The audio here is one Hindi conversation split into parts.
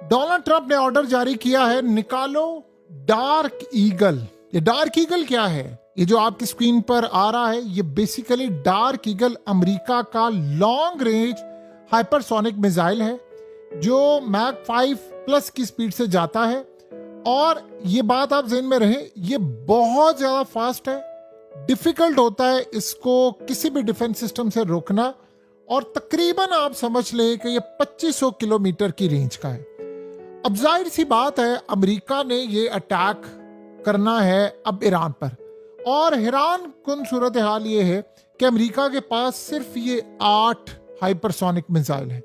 डोनाल्ड ट्रंप ने ऑर्डर जारी किया है, निकालो डार्क ईगल। ये डार्क ईगल क्या है? ये जो आपकी स्क्रीन पर आ रहा है, ये बेसिकली डार्क ईगल अमेरिका का लॉन्ग रेंज हाइपरसोनिक मिसाइल है जो मैक 5+ की स्पीड से जाता है। और ये बात आप ज़हन में रहे, ये बहुत ज्यादा फास्ट है, डिफिकल्ट होता है इसको किसी भी डिफेंस सिस्टम से रोकना, और तकरीबन आप समझ लें कि ये 2500 किलोमीटर की रेंज का है। अब जाहिर सी बात है, अमेरिका ने ये अटैक करना है अब ईरान पर, और हैरान कुन सूरत हाल ये है कि अमेरिका के पास सिर्फ ये 8 हाइपरसोनिक मिसाइल है।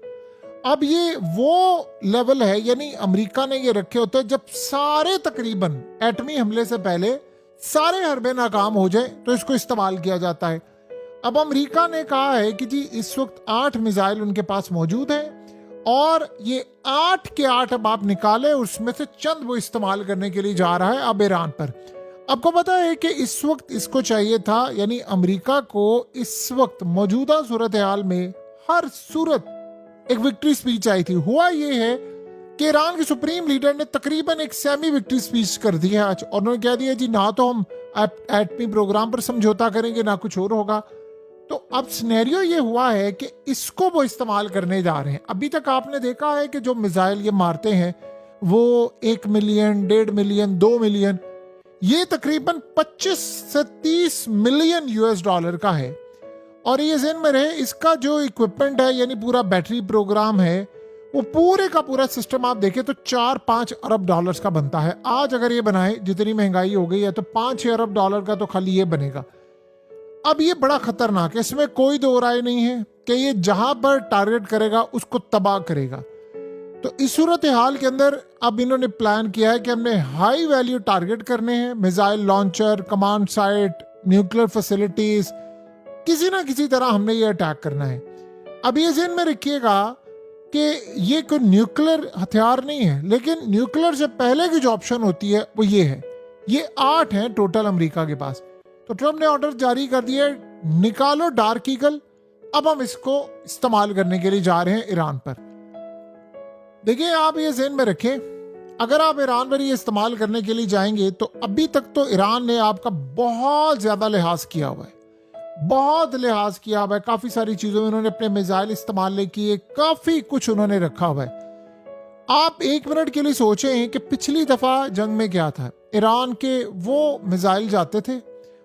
अब ये वो लेवल है, यानी अमेरिका ने ये रखे होते हैं जब सारे तकरीबन एटमी हमले से पहले सारे हरबे नाकाम हो जाए तो इसको इस्तेमाल किया जाता है। अब अमेरिका ने कहा है कि जी इस वक्त 8 मिसाइल उनके पास मौजूद हैं, और ये 8 के 8 अब आप निकाले, उसमें से चंद वो इस्तेमाल करने के लिए जा रहा है अब ईरान पर। आपको पता है कि इस वक्त इसको चाहिए था, यानी अमेरिका को इस वक्त मौजूदा सूरत हाल में हर सूरत एक विक्ट्री स्पीच आई थी। हुआ ये है कि ईरान के सुप्रीम लीडर ने तकरीबन एक सेमी विक्ट्री स्पीच कर दी है आज, और उन्होंने कह दिया जी ना तो हम एटमी प्रोग्राम पर समझौता करेंगे ना कुछ और होगा। तो अब सिनेरियो ये हुआ है कि इसको वो इस्तेमाल करने जा रहे हैं। अभी तक आपने देखा है कि जो मिसाइल ये मारते हैं वो 1 मिलियन, 1.5 मिलियन, 2 मिलियन, ये तकरीबन 25 से 30 मिलियन US$ का है। और ये ज़हन में रहे, इसका जो इक्विपमेंट है, यानी पूरा बैटरी प्रोग्राम है, वो पूरे का पूरा सिस्टम आप देखें तो 4-5 अरब डॉलर्स का बनता है। आज अगर ये बनाए, जितनी महंगाई हो गई है, तो 5-6 अरब डॉलर का तो खाली ये बनेगा। अब ये बड़ा खतरनाक है, इसमें कोई दो राय नहीं है कि ये जहां पर टारगेट करेगा उसको तबाह करेगा। तो इस सूरत हाल के अंदर अब इन्होंने प्लान किया है कि हमने हाई वैल्यू टारगेट करने हैं, missile launcher, command site, nuclear facilities, किसी ना किसी तरह हमने ये अटैक करना है। अब ये ज़हन में रखिएगा कि ये कोई न्यूक्लियर हथियार नहीं है, लेकिन न्यूक्लियर से पहले की जो ऑप्शन होती है वो ये है। ये 8 हैं टोटल अमेरिका के पास। तो ट्रंप ने ऑर्डर जारी कर दिया, निकालो डार्क ईगल। अब हम इसको इस्तेमाल करने के लिए जा रहे हैं ईरान पर। देखिए, आप ये ज़हन में रखें, अगर आप ईरान पर ये इस्तेमाल करने के लिए जाएंगे तो अभी तक तो ईरान ने आपका बहुत ज्यादा लिहाज किया हुआ है, बहुत लिहाज किया हुआ है। काफी सारी चीजों में उन्होंने अपने मिसाइल इस्तेमाल नहीं किए, काफी कुछ उन्होंने रखा हुआ है। आप 1 मिनट के लिए सोचें कि पिछली दफा जंग में क्या था। ईरान के वो मिसाइल जाते थे,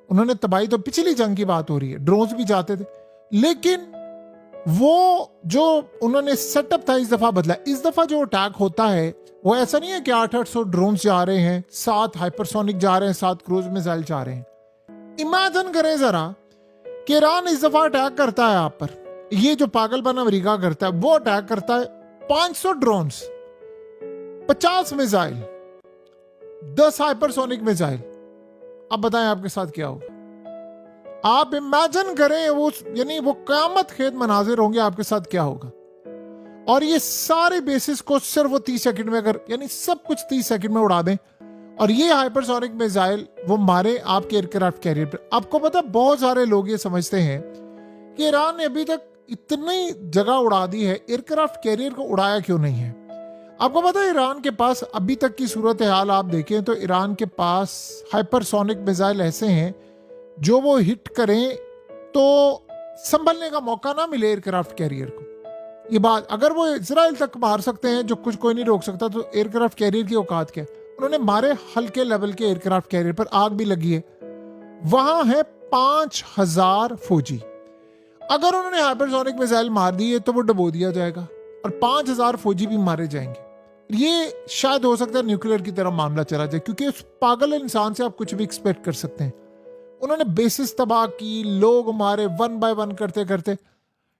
उन्होंने तबाही, तो पिछली जंग की बात हो रही है, ड्रोन्स भी जाते थे, लेकिन वो जो उन्होंने सेटअप था इस दफा बदला। इस दफा जो अटैक होता है वो ऐसा नहीं है कि 800 ड्रोन्स जा रहे हैं, 7 हाइपरसोनिक जा रहे हैं, 7 क्रूज मिसाइल जा रहे हैं। इमेजिन करें जरा कि ईरान इस दफा अटैक करता है आप पर, ये जो पागलपन अमेरिका करता है वो अटैक करता है। 500 ड्रोन्स, 50 मिसाइल, 10 हाइपरसोनिक मिसाइल। अब बताएं आपके साथ क्या होगा? आप इमेजिन करें, वो यानी वो क़यामत खेद मनाजिर होंगे, आपके साथ क्या होगा। और ये सारे बेसिस को सिर्फ वो 30 सेकंड में, अगर यानी सब कुछ 30 सेकंड में उड़ा दें, और ये हाइपरसोनिक मिसाइल वो मारे आपके एयरक्राफ्ट कैरियर पर। आपको पता, बहुत सारे लोग ये समझते हैं कि ईरान ने अभी तक इतनी जगह उड़ा दी है, एयरक्राफ्ट कैरियर को उड़ाया क्यों नहीं है। आपको पता है, ईरान के पास अभी तक की सूरत हाल आप देखें तो ईरान के पास हाइपरसोनिक मिसाइल ऐसे हैं जो वो हिट करें तो संभलने का मौका ना मिले एयरक्राफ्ट कैरियर को। ये बात, अगर वो इजराइल तक मार सकते हैं जो कुछ कोई नहीं रोक सकता, तो एयरक्राफ्ट कैरियर की औकात क्या? उन्होंने मारे हल्के लेवल के एयरक्राफ्ट कैरियर पर, आग भी लगी है, वहां है 5000 फौजी। अगर उन्होंने हाइपरसोनिक मिसाइल मार दिए तो वो डुबो दिया जाएगा और 5000 फौजी भी मारे जाएंगे। ये शायद हो सकता है न्यूक्लियर की तरह मामला चला जाए, क्योंकि उस पागल इंसान से आप कुछ भी एक्सपेक्ट कर सकते हैं। उन्होंने बेसिस तबाह की, लोग मारे, 1 बाय 1 करते करते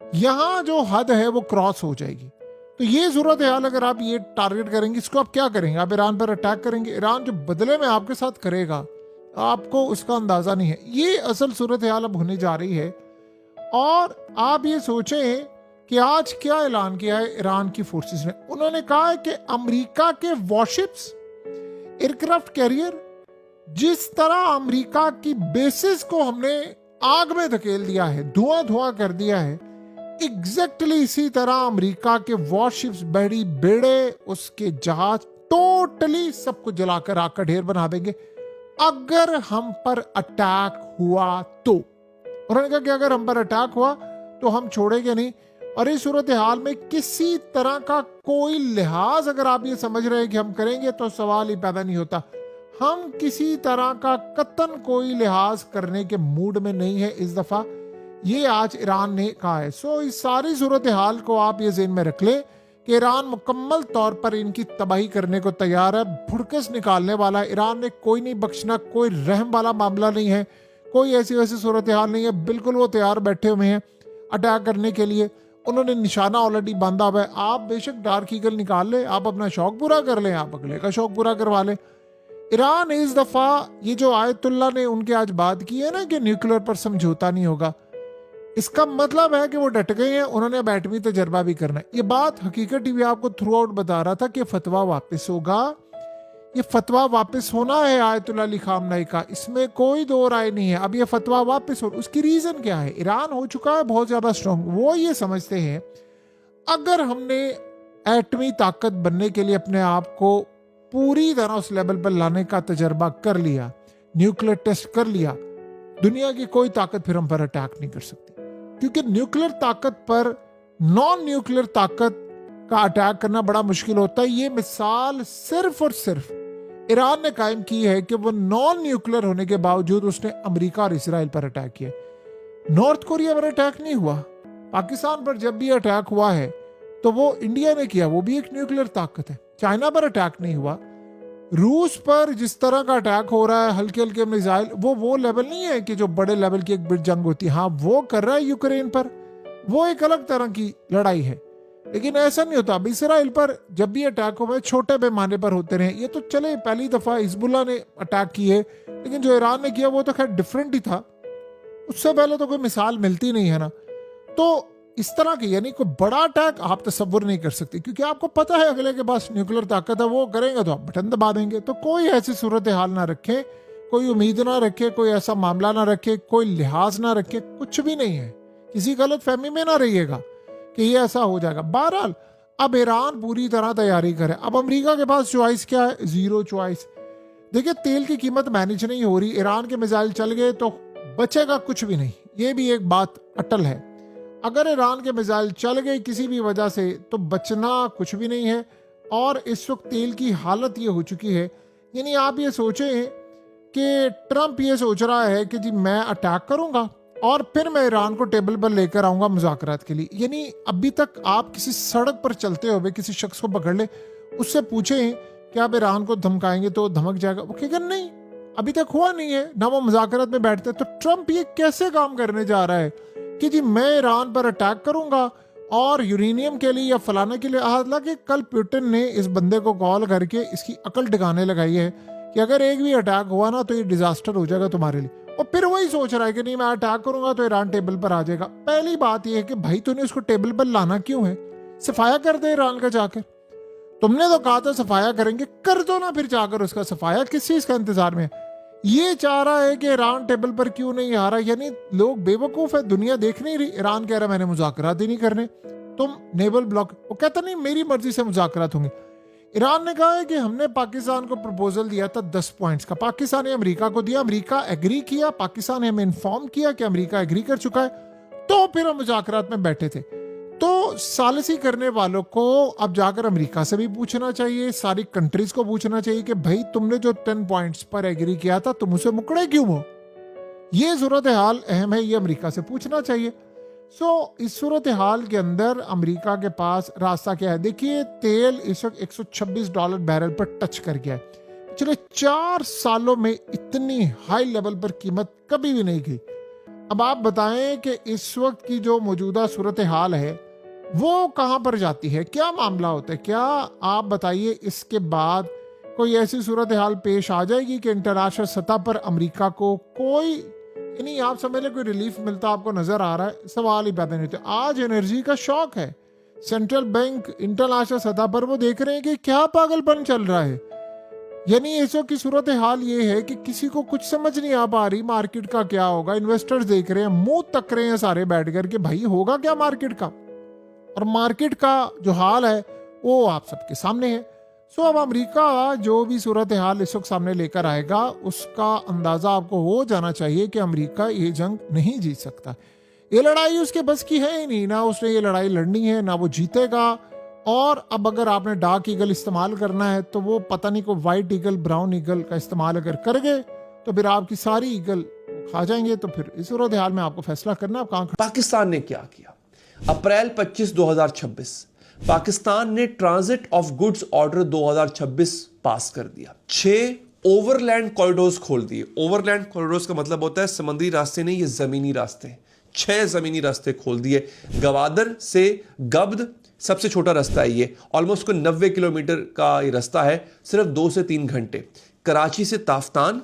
यहां जो हद है वो क्रॉस हो जाएगी। तो ये सूरत हाल, अगर आप ये टारगेट करेंगे, इसको आप क्या करेंगे? आप ईरान पर अटैक करेंगे। ईरान जो बदले में आपके साथ करेगा आपको उसका अंदाजा नहीं है। ये असल सूरत हाल अब होने जा रही है। और आप ये सोचें कि आज क्या ऐलान किया है ईरान की फोर्सेस ने। उन्होंने कहा है कि अमेरिका के वॉरशिप्स, एयरक्राफ्ट कैरियर, जिस तरह अमेरिका की बेसिस को हमने आग में धकेल दिया है, धुआं धुआं कर दिया है, एग्जैक्टली इसी तरह अमेरिका के वॉरशिप्स, बड़ी बेड़े, उसके जहाज टोटली सब कुछ जलाकर आग का ढेर बना देंगे अगर हम पर अटैक हुआ तो। उन्होंने कहा कि अगर हम पर अटैक हुआ तो हम छोड़ेंगे नहीं। और इस सूरत हाल में किसी तरह का कोई लिहाज अगर आप ये समझ रहे हैं कि हम करेंगे तो सवाल ही पैदा नहीं होता। हम किसी तरह का कतन कोई लिहाज करने के मूड में नहीं है इस दफा, ये आज ईरान ने कहा है। सो इस सारी सूरत हाल को आप ये ज़हन में रख लें कि ईरान मुकम्मल तौर पर इनकी तबाही करने को तैयार है, भुड़कस निकालने वाला है। ईरान ने कोई नहीं बख्शना, कोई रहम वाला मामला नहीं है, कोई ऐसी वैसी सूरत हाल नहीं है। बिल्कुल वो तैयार बैठे हुए हैं अटैक करने के लिए। उन्होंने निशाना ऑलरेडी बांधा हुआ है। आप बेशक डार्क ईगल निकाल ले, आप अपना शौक पूरा कर लें, आप अगले का शौक पूरा करवा लें। ईरान इस दफा ये जो आयतुल्ला ने उनके आज बात की है ना कि न्यूक्लियर पर समझौता नहीं होगा, इसका मतलब है कि वो डट गए हैं, उन्होंने अब एटमी तजर्बा भी करना है। ये बात हकीकत टीवी आपको थ्रू आउट बता रहा था कि फतवा वापस होगा। ये फतवा वापस होना है आयतुल्ला अली खामनेई का, इसमें कोई दो राय नहीं है। अब ये फतवा वापस हो, उसकी रीजन क्या है? ईरान हो चुका है बहुत ज्यादा स्ट्रांग। वो ये समझते हैं अगर हमने एटमी ताकत बनने के लिए अपने आप को पूरी तरह उस लेवल पर लाने का तजर्बा कर लिया, न्यूक्लियर टेस्ट कर लिया, दुनिया की कोई ताकत फिर हम पर अटैक नहीं कर सकती। क्योंकि न्यूक्लियर ताकत पर नॉन न्यूक्लियर ताकत का अटैक करना बड़ा मुश्किल होता है। ये मिसाल सिर्फ और सिर्फ ईरान ने कायम की है कि वो नॉन न्यूक्लियर होने के बावजूद उसने अमेरिका और इसराइल पर अटैक किया। नॉर्थ कोरिया पर अटैक नहीं हुआ। पाकिस्तान पर जब भी अटैक हुआ है तो वो इंडिया ने किया, वो भी एक न्यूक्लियर ताकत है। चाइना पर अटैक नहीं हुआ। रूस पर जिस तरह का अटैक हो रहा है, हल्के हल्के मिसाइल, वो लेवल नहीं है कि जो बड़े लेवल की एक बिग जंग होती है। हाँ, वो कर रहा है यूक्रेन पर, वो एक अलग तरह की लड़ाई है। लेकिन ऐसा नहीं होता। अब इसराइल पर जब भी अटैक हुए छोटे पैमाने पर होते रहे। ये तो चले पहली दफा हिजबुल्लाह ने अटैक किए, लेकिन जो ईरान ने किया वो तो खैर डिफरेंट ही था। उससे पहले तो कोई मिसाल मिलती नहीं है ना। तो इस तरह की यानी कोई बड़ा अटैक आप तसव्वुर नहीं कर सकते, क्योंकि आपको पता है अगले के पास न्यूक्लियर ताकत है, वो करेंगे तो आप बटन दबा देंगे। तो कोई ऐसी सूरत हाल ना रखे, कोई उम्मीद ना रखे, कोई ऐसा मामला ना रखे, कोई लिहाज ना रखे, कुछ भी नहीं है। किसी गलत फहमी में ना रहिएगा कि ये ऐसा हो जाएगा। बहरहाल अब ईरान पूरी तरह तैयारी करे। अब अमेरिका के पास चॉइस क्या है? Zero choice. देखिए, तेल की कीमत मैनेज नहीं हो रही, ईरान के मिसाइल चल गए तो बचेगा कुछ भी नहीं। ये भी एक बात अटल है। अगर ईरान के मिसाइल चल गए किसी भी वजह से तो बचना कुछ भी नहीं है। और इस वक्त तेल की हालत ये हो चुकी है, यानी आप ये सोचें कि ट्रंप ये सोच रहा है कि जी मैं अटैक करूंगा और फिर मैं ईरान को टेबल पर लेकर आऊंगा मुज़ाकरात के लिए। यानी अभी तक आप किसी सड़क पर चलते हुए किसी शख्स को पकड़ ले, उससे पूछें कि आप ईरान को धमकाएंगे तो धमक जाएगा, वो कहेगा नहीं, अभी तक हुआ नहीं है ना, वो मुज़ाकरात में बैठते। तो ट्रंप ये कैसे काम करने जा रहा है कि जी मैं ईरान पर अटैक करूंगा और यूरेनियम के लिए या फलाने के लिए। हालांकि कल पुतिन ने इस बंदे को कॉल करके इसकी अकल ठिकाने लगाई है कि अगर एक भी अटैक हुआ ना तो ये डिजास्टर हो जाएगा तुम्हारे लिए। और फिर वही सोच रहा है कि नहीं मैं अटैक करूंगा तो ईरान टेबल पर आ जाएगा। पहली बात यह है कि भाई तूने उसको टेबल पर लाना क्यों है? सफाया कर दे ईरान का जाकर। तुमने तो कहा था सफाया करेंगे, कर दो ना फिर जाकर उसका सफाया। किस चीज का इंतजार में? ये चाह रहा है कि ईरान टेबल पर क्यों नहीं आ रहा। यानी लोग बेवकूफ है, दुनिया देख नहीं रही। ईरान कह रहा है मैंने मुज़ाकरात ही नहीं करने, तुम नेवल ब्लॉक। वो कहता नहीं मेरी मर्जी से मुज़ाकरात होंगे। ईरान ने कहा है कि हमने पाकिस्तान को प्रपोजल दिया था 10 पॉइंट्स का, पाकिस्तान ने अमेरिका को दिया, अमेरिका एग्री किया, पाकिस्तान ने हमें इन्फॉर्म किया कि अमेरिका एग्री कर चुका है, तो फिर हम मुज़ाकरात में बैठे थे। तो सालिसी करने वालों को अब जाकर अमेरिका से भी पूछना चाहिए, सारी कंट्रीज को पूछना चाहिए कि भाई तुमने जो 10 पॉइंट्स पर एग्री किया था तुम उसे मुकड़े क्यों हो? ये सूरत हाल अहम है, ये अमेरिका से पूछना चाहिए। इस सूरत हाल के अंदर अमेरिका के पास रास्ता क्या है? देखिए, तेल इस वक्त $126 बैरल पर टच कर गया है। पिछले 4 सालों में इतनी हाई लेवल पर कीमत कभी भी नहीं गई। अब आप बताएं कि इस वक्त की जो मौजूदा सूरत हाल है वो कहां पर जाती है, क्या मामला होता है? क्या आप बताइए इसके बाद कोई ऐसी सूरत हाल पेश आ जाएगी कि इंटरनेशनल सतह पर अमेरिका को कोई नहीं, आप समझ लें कोई रिलीफ मिलता आपको नजर आ रहा है? सवाल ही पैदा नहीं होते। आज एनर्जी का शौक है, सेंट्रल बैंक इंटरनेशनल सतह पर वो देख रहे हैं कि क्या पागलपन चल रहा है। यानी इस वक्त की सूरत हाल ये है कि किसी को कुछ समझ नहीं आ पा रही मार्केट का क्या होगा। इन्वेस्टर्स देख रहे हैं, मुंह तक रहे हैं सारे बैठ कर के, भाई होगा क्या मार्केट का। और मार्केट का जो हाल है वो आप सबके सामने है। सो अब अमेरिका जो भी सूरत हाल इस वक्त सामने लेकर आएगा उसका अंदाजा आपको हो जाना चाहिए कि अमेरिका ये जंग नहीं जीत सकता। ये लड़ाई उसके बस की है ही नहीं, ना उसने ये लड़ाई लड़नी है, ना वो जीतेगा। और अब अगर आपने डार्क ईगल इस्तेमाल करना है तो वो पता नहीं को वाइट ईगल, ब्राउन ईगल का इस्तेमाल अगर कर गए तो फिर आपकी सारी ईगल खा जाएंगे। तो फिर इस सूरत हाल में आपको फैसला करना आप कहां। पाकिस्तान ने क्या किया? अप्रैल 25, 2026 पाकिस्तान ने ट्रांजिट ऑफ गुड्स ऑर्डर 2026 पास कर दिया। 6 ओवरलैंड कॉरिडोर्स खोल दिए। ओवरलैंड कॉरिडोर्स का मतलब होता है समुद्री रास्ते नहीं, ये जमीनी रास्ते हैं। 6 जमीनी रास्ते खोल दिए। गवादर से गब्द सबसे छोटा रास्ता है ये, ऑलमोस्ट 90 किलोमीटर का ये रास्ता है, सिर्फ 2 से 3 घंटे। कराची से ताफ्तान,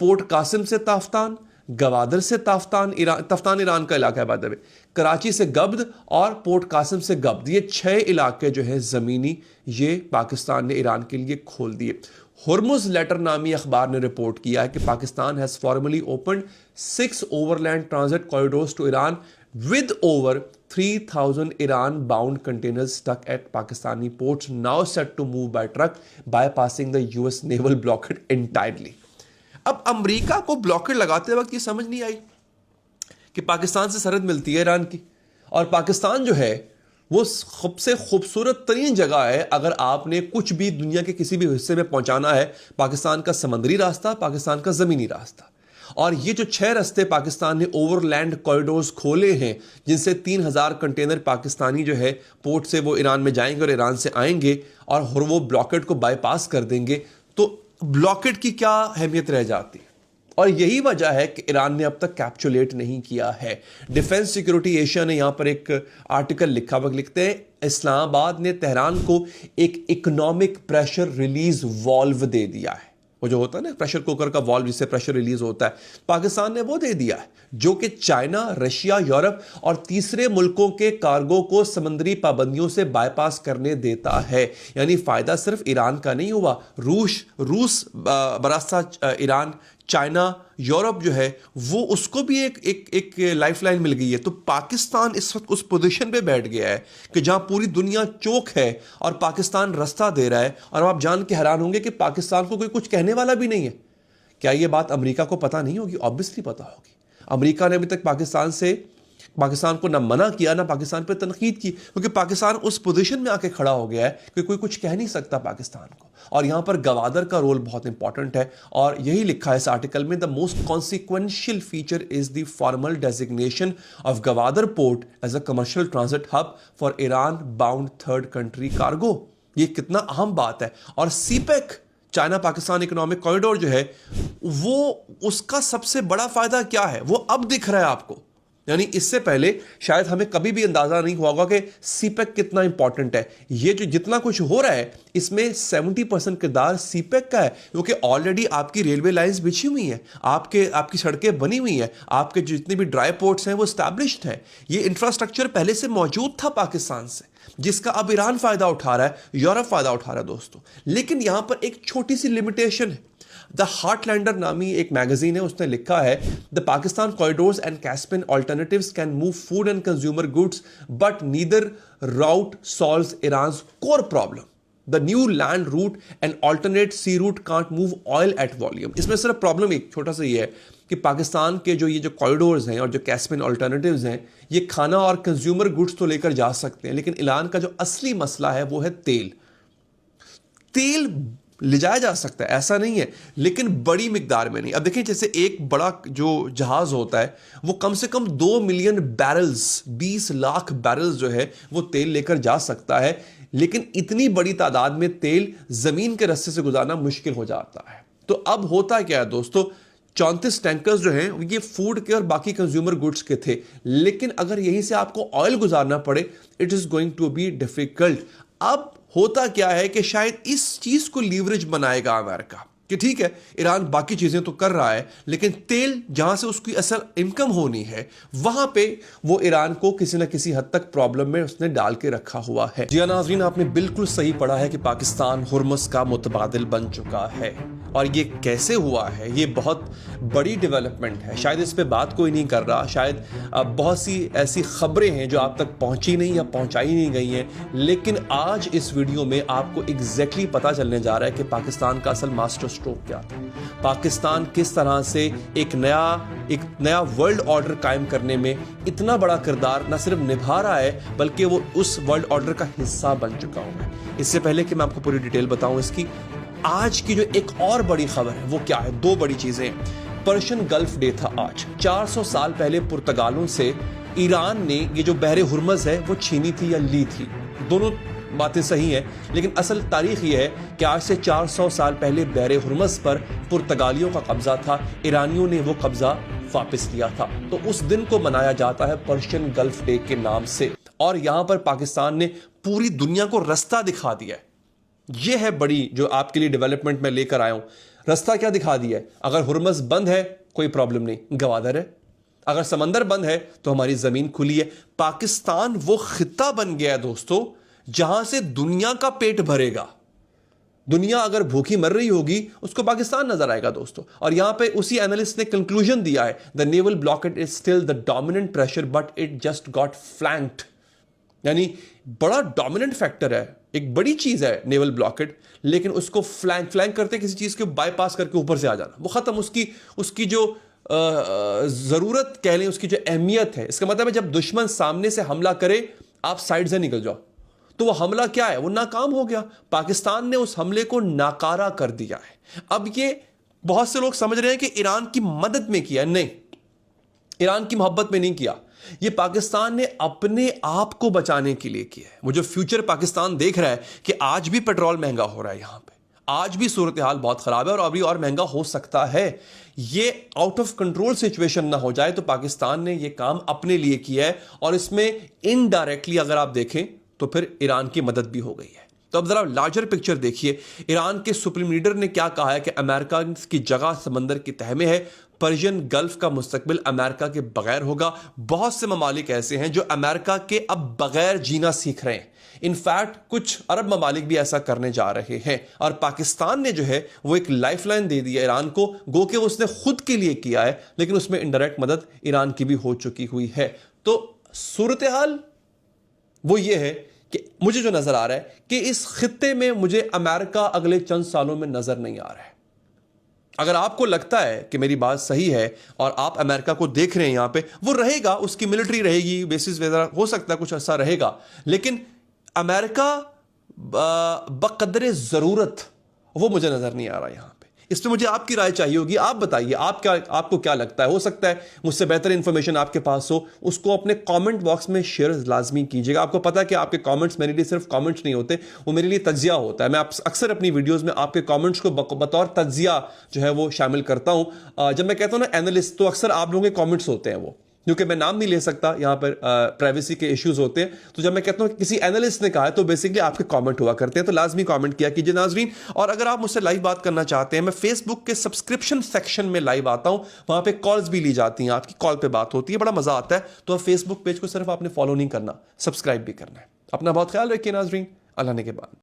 पोर्ट कासिम से ताफ्तान, गवादर से ताफ्तान, ईरान का इलाका है बाद में, कराची से गब्द और पोर्ट कासिम से गब्द, ये 6 इलाके जो है ज़मीनी, ये पाकिस्तान ने ईरान के लिए खोल दिए। हुर्मुज़ लेटर नामी अखबार ने रिपोर्ट किया है कि Pakistan has formally opened 6 overland transit corridors to Iran with over 3,000 Iran-bound containers stuck at Pakistani ports now set to move by truck, bypassing the US naval blockade entirely. अब अमेरिका को ब्लॉकेड लगाते वक्त ये समझ नहीं आई कि पाकिस्तान से सरहद मिलती है ईरान की, और पाकिस्तान जो है वो सबसे खूबसूरत तरीन जगह है अगर आपने कुछ भी दुनिया के किसी भी हिस्से में पहुंचाना है। पाकिस्तान का समुद्री रास्ता, पाकिस्तान का ज़मीनी रास्ता, और ये जो 6 रास्ते पाकिस्तान ने ओवरलैंड कॉरिडोर्स खोले हैं जिनसे 3,000 कंटेनर पाकिस्तानी जो है पोर्ट से वो ईरान में जाएंगे और ईरान से आएंगे और वो ब्लॉकेड को बाईपास कर देंगे, तो ब्लॉकेड की क्या अहमियत रह जाती है। और यही वजह है कि ईरान ने अब तक कैप्चुलेट नहीं किया है। डिफेंस सिक्योरिटी एशिया ने यहां पर एक आर्टिकल लिखा हुआ, लिखते हैं इस्लामाबाद ने तेहरान को एक इकोनॉमिक प्रेशर रिलीज वॉल्व दे दिया है। वो जो होता है ना प्रेशर कुकर का वॉल्व जिससे प्रेशर रिलीज होता है, पाकिस्तान ने वो दे दिया है, जो कि चाइना, रशिया, यूरोप और तीसरे मुल्कों के कार्गो को समुद्री पाबंदियों से बाईपास करने देता है। यानी फायदा सिर्फ ईरान का नहीं हुआ, रूस बरास्ता ईरान, चाइना, यूरोप जो है वो उसको भी एक लाइफलाइन मिल गई है। तो पाकिस्तान इस वक्त उस पोजीशन पे बैठ गया है कि जहां पूरी दुनिया चौक है और पाकिस्तान रास्ता दे रहा है। और आप जान के हैरान होंगे कि पाकिस्तान को कोई कुछ कहने वाला भी नहीं है। क्या ये बात अमेरिका को पता नहीं होगी? ऑब्वियसली पता होगी। अमेरिका ने अभी तक पाकिस्तान को ना मना किया ना पाकिस्तान पे तनकीद की, क्योंकि पाकिस्तान उस पोजीशन में आके खड़ा हो गया है कि कोई कुछ कह नहीं सकता पाकिस्तान को। और यहां पर गवादर का रोल बहुत इंपॉर्टेंट है, और यही लिखा है इस आर्टिकल में, the most consequential feature is the formal designation of Gwadar port as a commercial transit hub for Iran bound third country cargo. ये कितना अहम बात है। और CPEC, China Pakistan economic corridor जो है वो, उसका सबसे बड़ा फायदा क्या है वो अब दिख रहा है आपको। यानी इससे पहले शायद हमें कभी भी अंदाजा नहीं हुआ होगा कि सीपेक कितना इंपॉर्टेंट है। ये जो जितना कुछ हो रहा है इसमें 70% किरदार सीपेक का है, क्योंकि ऑलरेडी आपकी रेलवे लाइंस बिछी हुई हैं, आपकी सड़कें बनी हुई हैं, आपके जितने भी ड्राई पोर्ट्स हैं वो स्टैब्लिश्ड हैं। ये इंफ्रास्ट्रक्चर पहले से मौजूद था पाकिस्तान से, जिसका अब ईरान फायदा उठा रहा है, यूरोप फायदा उठा रहा है दोस्तों। लेकिन यहां पर एक छोटी सी लिमिटेशन है। द हार्टलैंडर नामी एक मैगजीन है, उसने लिखा है the Pakistan corridors and Caspian alternatives can move food and consumer goods but neither route solves Iran's core problem. The new land route and alternate sea route can't move oil at volume. इसमें सिर्फ प्रॉब्लम एक छोटा सा ये है कि पाकिस्तान के ये जो कॉरिडोर्स हैं और जो कैस्पियन ऑल्टरनेटिव्स हैं, ये खाना और कंज्यूमर गुड्स तो लेकर जा सकते हैं, लेकिन ईरान का जो असली मसला है वो है तेल ले जाया जा सकता है, ऐसा नहीं है, लेकिन बड़ी मिकदार में नहीं। अब देखिए, जैसे एक बड़ा जो जहाज होता है वो कम से कम 2 मिलियन बैरल्स, 20 लाख बैरल्स जो है वो तेल लेकर जा सकता है, लेकिन इतनी बड़ी तादाद में तेल जमीन के रास्ते से गुजारना मुश्किल हो जाता है। तो अब होता क्या है दोस्तों, 34 टैंकर्स जो हैं ये फूड के और बाकी कंज्यूमर गुड्स के थे, लेकिन अगर यहीं से आपको ऑयल गुजारना पड़े, it is going to be difficult. अब होता क्या है कि शायद इस चीज को लीवरेज बनाएगा अमेरिका, कि ठीक है ईरान बाकी चीजें तो कर रहा है, लेकिन तेल जहां से उसकी असल इनकम होनी है वहां पे वो ईरान को किसी ना किसी हद तक प्रॉब्लम में उसने डाल के रखा हुआ है। जी नाज़रीन, आपने बिल्कुल सही पढ़ा है कि पाकिस्तान हुर्मुज़ का मुतबादिल बन चुका है। और ये कैसे हुआ है, ये बहुत बड़ी डेवलपमेंट है। शायद इस पे बात कोई नहीं कर रहा, शायद बहुत सी ऐसी खबरें हैं जो आप तक पहुंची नहीं या पहुंचाई नहीं गई हैं, लेकिन आज इस वीडियो में आपको एग्जैक्टली पता चलने जा रहा है कि पाकिस्तान का असल मास्टर स्ट्रोक क्या था। पाकिस्तान किस तरह से एक नया वर्ल्ड ऑर्डर कायम करने में इतना बड़ा किरदार न सिर्फ निभा रहा है, बल्कि वो उस वर्ल्ड ऑर्डर का हिस्सा बन चुका हूं। इससे पहले कि मैं आपको पूरी डिटेल बताऊं इसकी, आज की जो एक और बड़ी खबर है वो क्या है, दो बड़ी चीजें। पर्शियन गल्फ डे था आज। 400 साल पहले पुर्तगालों से ईरान ने ये जो बहरे हुर्मुज़ है वो छीनी थी या ली थी। दोनों बातें सही हैं, लेकिन असल तारीख ये है कि आज से 400 साल पहले बहरे हुर्मुज़ पर पुर्तगालियों का कब्जा था, ईरानियों ने वो कब्जा वापस लिया था। तो उस दिन को मनाया जाता है पर्शियन गल्फ डे के नाम से। और यहां पर पाकिस्तान ने पूरी दुनिया को रास्ता दिखा दिया है। यह है बड़ी जो आपके लिए डेवलपमेंट में लेकर आया हूं। रास्ता क्या दिखा दिया है? अगर हुर्मुज़ बंद है कोई प्रॉब्लम नहीं, गवादर है। अगर समंदर बंद है तो हमारी जमीन खुली है। पाकिस्तान वो खिता बन गया है दोस्तों, जहां से दुनिया का पेट भरेगा। दुनिया अगर भूखी मर रही होगी उसको पाकिस्तान नजर आएगा दोस्तों। और यहां पे उसी एनालिस्ट ने कंक्लूजन दिया है, the naval blockade is still the dominant pressure but it just got flanked. यानी बड़ा डोमिनेंट फैक्टर है, एक बड़ी चीज है नेवल ब्लॉकेट, लेकिन उसको फ्लैंक करते किसी चीज को बाईपास करके ऊपर से आ जाना, वो खत्म। उसकी जो जरूरत कह लें, उसकी जो अहमियत है, इसका मतलब है जब दुश्मन सामने से हमला करे आप साइड से निकल जाओ, तो वो हमला क्या है, वो नाकाम हो गया। पाकिस्तान ने उस हमले को नाकारा कर दिया है। अब ये बहुत से लोग समझ रहे हैं कि ईरान की मदद में किया, नहीं, ईरान की मोहब्बत में नहीं किया। ये पाकिस्तान ने अपने आप को बचाने के लिए किया है। वो जो फ्यूचर पाकिस्तान देख रहा है कि आज भी पेट्रोल महंगा हो रहा है, यहां पे आज भी सूरत हाल बहुत खराब है और अभी और महंगा हो सकता है, ये आउट ऑफ कंट्रोल सिचुएशन ना हो जाए, तो पाकिस्तान ने ये काम अपने लिए किया है। और इसमें इनडायरेक्टली अगर आप देखें तो फिर ईरान की मदद भी हो गई है। तो अब जरा लार्जर पिक्चर देखिए। ईरान के सुप्रीम लीडर ने क्या कहा है कि अमेरिका की जगह समंदर की तह में है। पर्शियन गल्फ का मुस्तकबिल अमेरिका के बगैर होगा। बहुत से ममालिक ऐसे हैं जो अमेरिका के अब बगैर जीना सीख रहे हैं। इनफैक्ट कुछ अरब ममालिक भी ऐसा करने जा रहे हैं। और पाकिस्तान ने जो है वो एक लाइफलाइन दे दी है ईरान को, गो के उसने खुद के लिए किया है, लेकिन उसमें इनडायरेक्ट मदद ईरान की भी हो चुकी हुई है। तो सूरत हाल वो ये है कि मुझे जो नजर आ रहा है कि इस खित्ते में मुझे अमेरिका अगले चंद सालों में नजर नहीं आ रहा है। अगर आपको लगता है कि मेरी बात सही है और आप अमेरिका को देख रहे हैं यहां पे, वो रहेगा, उसकी मिलिट्री रहेगी, बेसिस वगैरह हो सकता है कुछ ऐसा रहेगा, लेकिन अमेरिका बकदरे जरूरत वो मुझे नजर नहीं आ रहा यहां पे। इस पर मुझे आपकी राय चाहिए होगी। आप बताइए आपको क्या लगता है। हो सकता है मुझसे बेहतर इंफॉर्मेशन आपके पास हो, उसको अपने कमेंट बॉक्स में शेयर लाजमी कीजिएगा। आपको पता है कि आपके कमेंट्स मेरे लिए सिर्फ कमेंट्स नहीं होते, वो मेरे लिए तज्जिया होता है। मैं अक्सर अपनी वीडियोस में आपके कमेंट्स को बतौर तज्जिया जो है वो शामिल करता हूं। जब मैं कहता हूं ना एनालिस्ट, तो अक्सर आप लोगों के कमेंट्स होते हैं वो, क्योंकि मैं नाम नहीं ले सकता, यहां पर प्राइवेसी के इश्यूज होते हैं। तो जब मैं कहता हूं कि किसी एनालिस्ट ने कहा है, तो बेसिकली आपके कमेंट हुआ करते हैं, तो लाजमी कमेंट किया कीजिए नाजरीन। और अगर आप मुझसे लाइव बात करना चाहते हैं, मैं फेसबुक के सब्सक्रिप्शन सेक्शन में लाइव आता हूं, वहां पे कॉल्स भी ली जाती हैं, आपकी कॉल पे बात होती है, बड़ा मजा आता है। तो फेसबुक पेज को सिर्फ आपने फॉलो नहीं करना, सब्सक्राइब भी करना है। अपना बहुत ख्याल रखिए नाजरीन, अल्लाह ने के बाद।